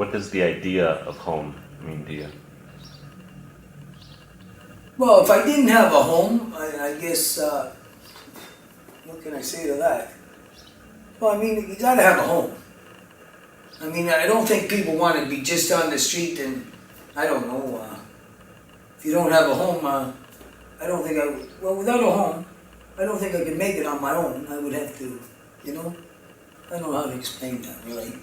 What does the idea of home mean to you? Well, if I didn't have a home, I guess, what can I say to that? Well, I mean, you gotta have a home. I mean, I don't think people want to be just on the street and, I don't know, if you don't have a home, I don't think well, without a home, I don't think I could make it on my own. I would have to, you know? I don't know how to explain that, really.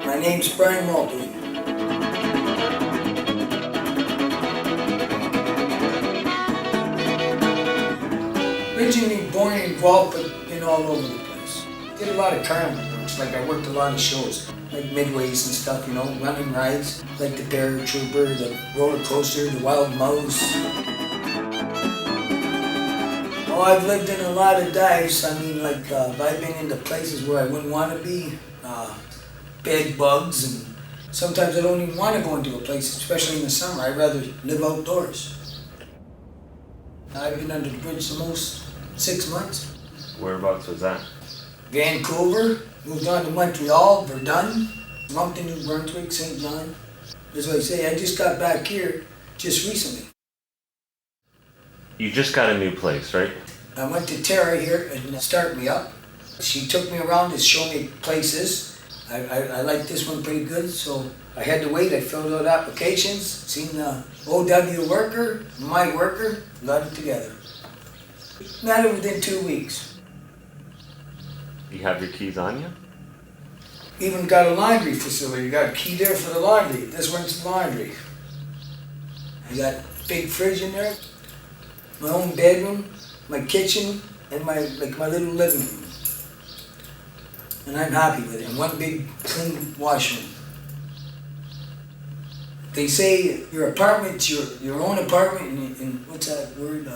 My name's Brian Maltby. Originally born and grew up, but been all over the place. Did a lot of carnival works, like I worked a lot of shows, like midways and stuff, you know, running rides, like the paratrooper, the roller coaster, the wild mouse. Oh, I've lived in a lot of dives. I mean, like, I've been into places where I wouldn't want to be, bed bugs, and sometimes I don't even want to go into a place, especially in the summer. I'd rather live outdoors. I've been under the bridge the most 6 months. Whereabouts was that? Vancouver, moved on to Montreal, Verdun, Moncton, New Brunswick, St. John. As I say, I just got back here just recently. You just got a new place, right? I went to Tara here and Start Me Up. She took me around to show me places. I liked this one pretty good, so I had to wait. I filled out applications, seen the OW worker, my worker, got it together. Not within 2 weeks. You have your keys on you? Even got a laundry facility. Got a key there for the laundry. This one's the laundry. I got a big fridge in there, my own bedroom, my kitchen, and my little living room. And I'm happy with it. And one big clean washroom. They say your apartment's your own apartment, and what's that word?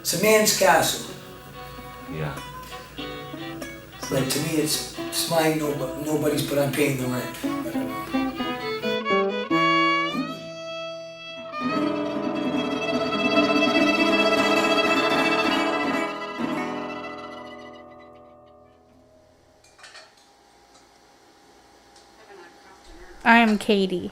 It's a man's castle. Yeah. But to me, it's mine, nobody's, but I'm paying the rent. I'm Katie.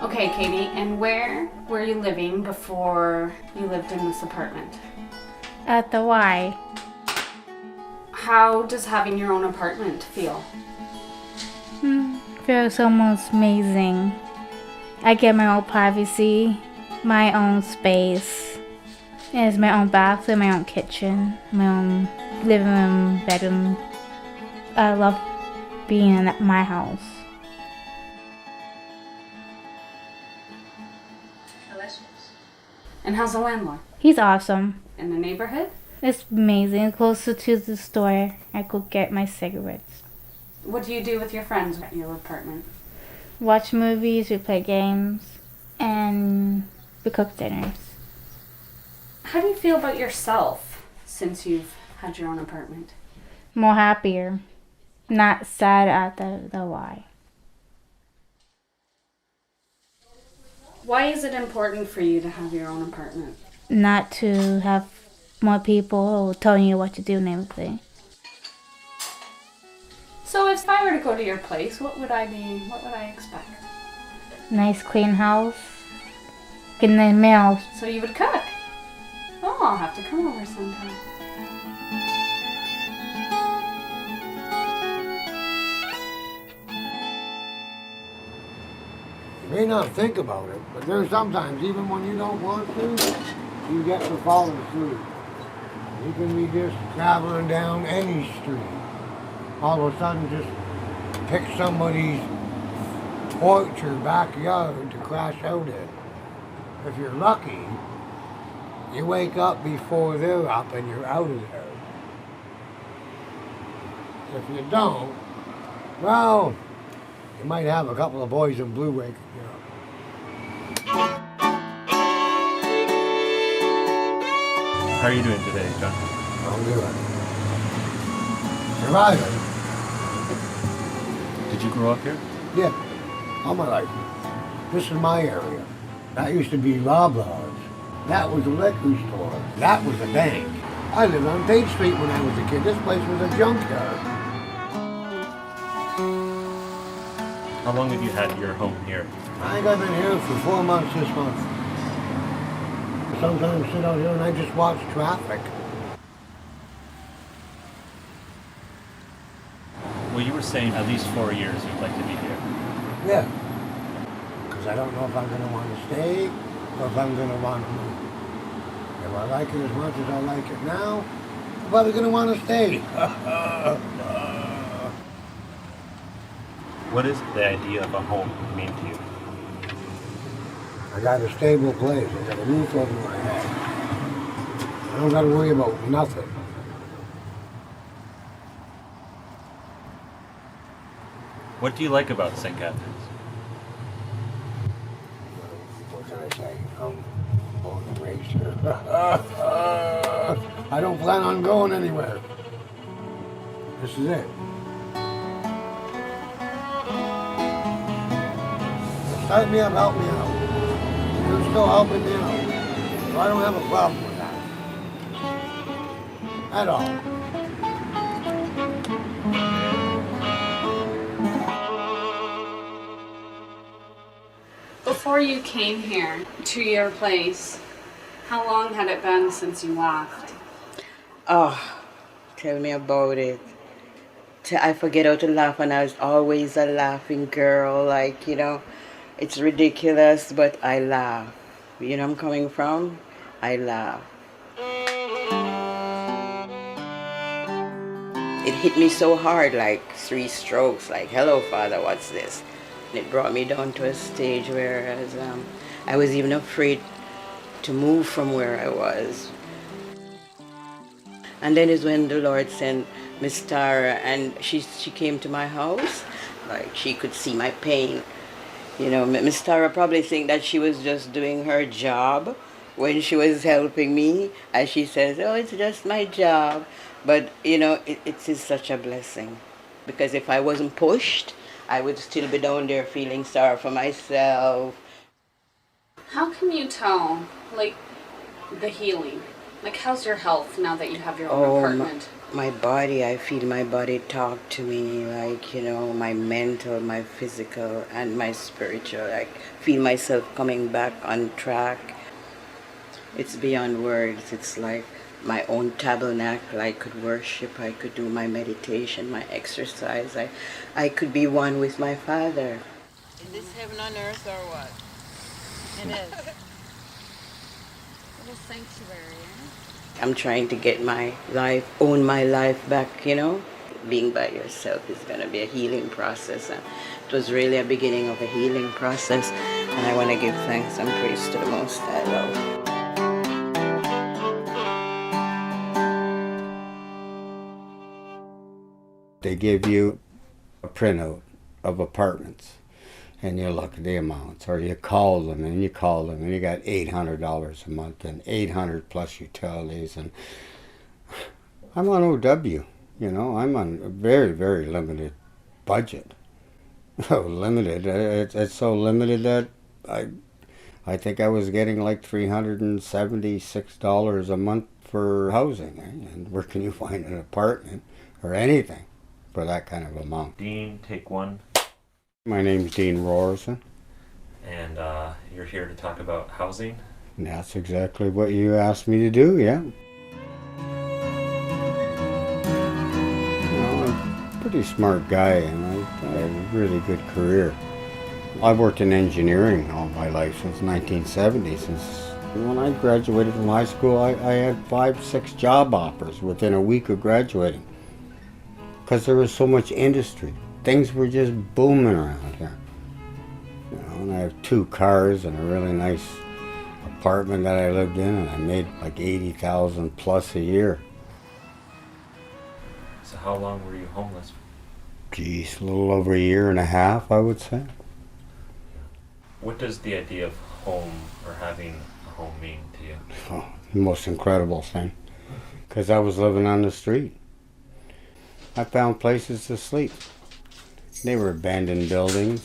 Okay, Katie, and where were you living before you lived in this apartment? At the Y. How does having your own apartment feel? Feels almost amazing. I get my own privacy, my own space. It's my own bathroom, my own kitchen, my own living room, bedroom. I love being at my house. And how's the landlord? He's awesome. In the neighborhood? It's amazing. Closer to the store, I could get my cigarettes. What do you do with your friends at your apartment? Watch movies, we play games, and we cook dinners. How do you feel about yourself since you've had your own apartment? More happier. Not sad at the Y. Why is it important for you to have your own apartment? Not to have more people telling you what to do and everything. So if I were to go to your place, what would I expect? Nice clean house. Getting the mail. So you would cook? Oh, I'll have to come over sometime. You may not think about it, but there's sometimes, even when you don't want to, you get to follow through. You can be just traveling down any street. All of a sudden just pick somebody's porch or backyard to crash out in. If you're lucky, you wake up before they're up and you're out of there. If you don't, well, you might have a couple of boys in blue waking you up. How are you doing today, John? I'm doing. Surviving. Did you grow up here? Yeah. all my life. This is my area. That used to be Loblaws. That was a liquor store. That was a bank. I lived on Tate Street when I was a kid. This place was a junkyard. How long have you had your home here? I think I've been here for 4 months this month. Sometimes I sit out here and I just watch traffic. Well, you were saying at least 4 years you'd like to be here. Yeah. Because I don't know if I'm going to want to stay or if I'm going to want to move. If I like it as much as I like it now, I'm probably going to want to stay. What does the idea of a home mean to you? I got a stable place. I got a roof over my head. I don't got to worry about nothing. What do you like about St. Catharines? What can I say? I'm born and raised here. I don't plan on going anywhere. This is it. Start me up, help me out. You're still helping me out. So I don't have a problem with that. At all. Before you came here to your place, how long had it been since you laughed? Oh, tell me about it. I forget how to laugh, and I was always a laughing girl. Like, it's ridiculous, but I laugh. You know where I'm coming from? I laugh. It hit me so hard, like 3 strokes, like, hello, Father, what's this? And it brought me down to a stage where I was even afraid to move from where I was. And then is when the Lord sent Miss Tara, and she came to my house. Like, she could see my pain. Miss Tara probably think that she was just doing her job when she was helping me. As she says, oh, it's just my job. But, it is such a blessing. Because if I wasn't pushed, I would still be down there feeling sorry for myself. How can you tell, the healing? How's your health now that you have your own apartment? My body, I feel my body talk to me, my mental, my physical, and my spiritual. I feel myself coming back on track. It's beyond words. It's like my own tabernacle. I could worship, I could do my meditation, my exercise. I could be one with my Father. Is this heaven on earth or what? It is. Little sanctuary, I'm trying to get my life, own my life back, Being by yourself is going to be a healing process. And it was really a beginning of a healing process. And I want to give thanks and praise to the Most High Lord. They give you a printout of apartments, and you look at the amounts, or you call them, and you got $800 a month, and 800 plus utilities, and I'm on OW, I'm on a very, very limited budget. So limited, it's so limited that I think I was getting like $376 a month for housing, and where can you find an apartment or anything for that kind of amount? Dean, take one. My name's Dean Roerson. And you're here to talk about housing? And that's exactly what you asked me to do, yeah. I'm a pretty smart guy, and I had a really good career. I've worked in engineering all my life since 1970. Since when I graduated from high school, I had 5-6 job offers within a week of graduating. Because there was so much industry. Things were just booming around here. And I have 2 cars and a really nice apartment that I lived in, and I made like $80,000 plus a year. So how long were you homeless? Geez, a little over a year and a half, I would say. What does the idea of home or having a home mean to you? Oh, the most incredible thing. Because I was living on the street. I found places to sleep. They were abandoned buildings.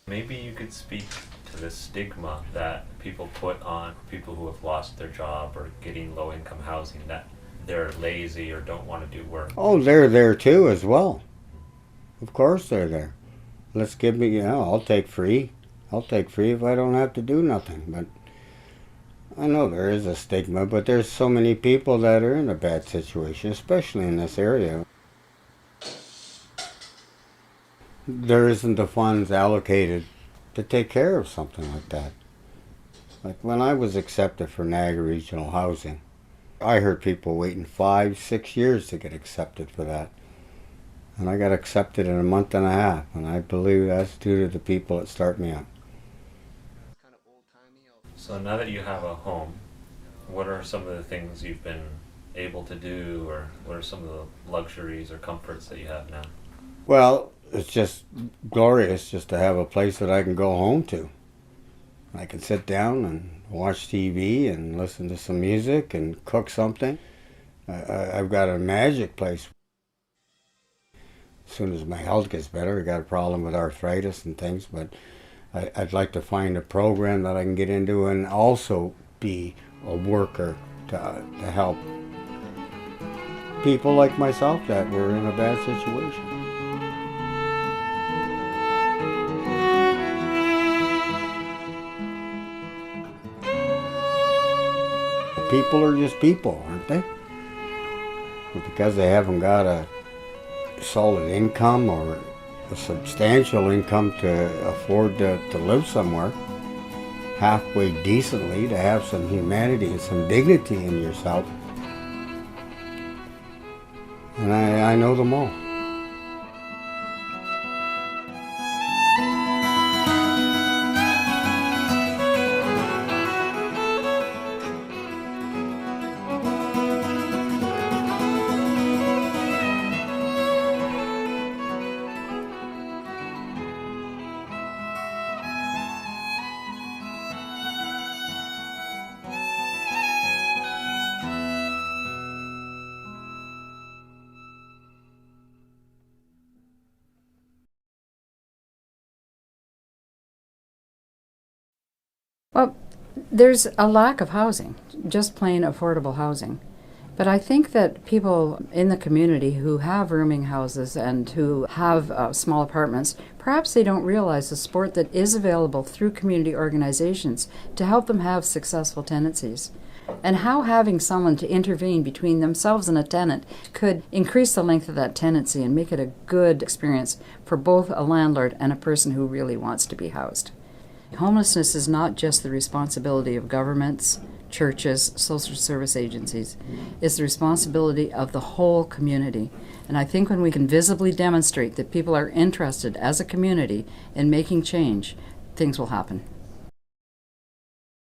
Maybe you could speak to the stigma that people put on people who have lost their job or getting low-income housing, that they're lazy or don't want to do work. Oh, they're there too as well. Of course they're there. Let's give me, I'll take free. I'll take free if I don't have to do nothing. But I know there is a stigma, but there's so many people that are in a bad situation, especially in this area. There isn't the funds allocated to take care of something like that. Like when I was accepted for Niagara Regional Housing, I heard people waiting 5, 6 years to get accepted for that. And I got accepted in a month and a half, and I believe that's due to the people at Start Me Up. So now that you have a home, what are some of the things you've been able to do, or what are some of the luxuries or comforts that you have now? Well, it's just glorious just to have a place that I can go home to. I can sit down and watch TV and listen to some music and cook something. I've got a magic place. As soon as my health gets better, I got a problem with arthritis and things, but I'd like to find a program that I can get into and also be a worker to help people like myself that were in a bad situation. People are just people, aren't they? But because they haven't got a solid income or a substantial income to afford to live somewhere halfway decently, to have some humanity and some dignity in yourself. And I know them all. Well, there's a lack of housing, just plain affordable housing. But I think that people in the community who have rooming houses and who have small apartments, perhaps they don't realize the support that is available through community organizations to help them have successful tenancies. And how having someone to intervene between themselves and a tenant could increase the length of that tenancy and make it a good experience for both a landlord and a person who really wants to be housed. Homelessness is not just the responsibility of governments, churches, social service agencies. It's the responsibility of the whole community. And I think when we can visibly demonstrate that people are interested as a community in making change, things will happen.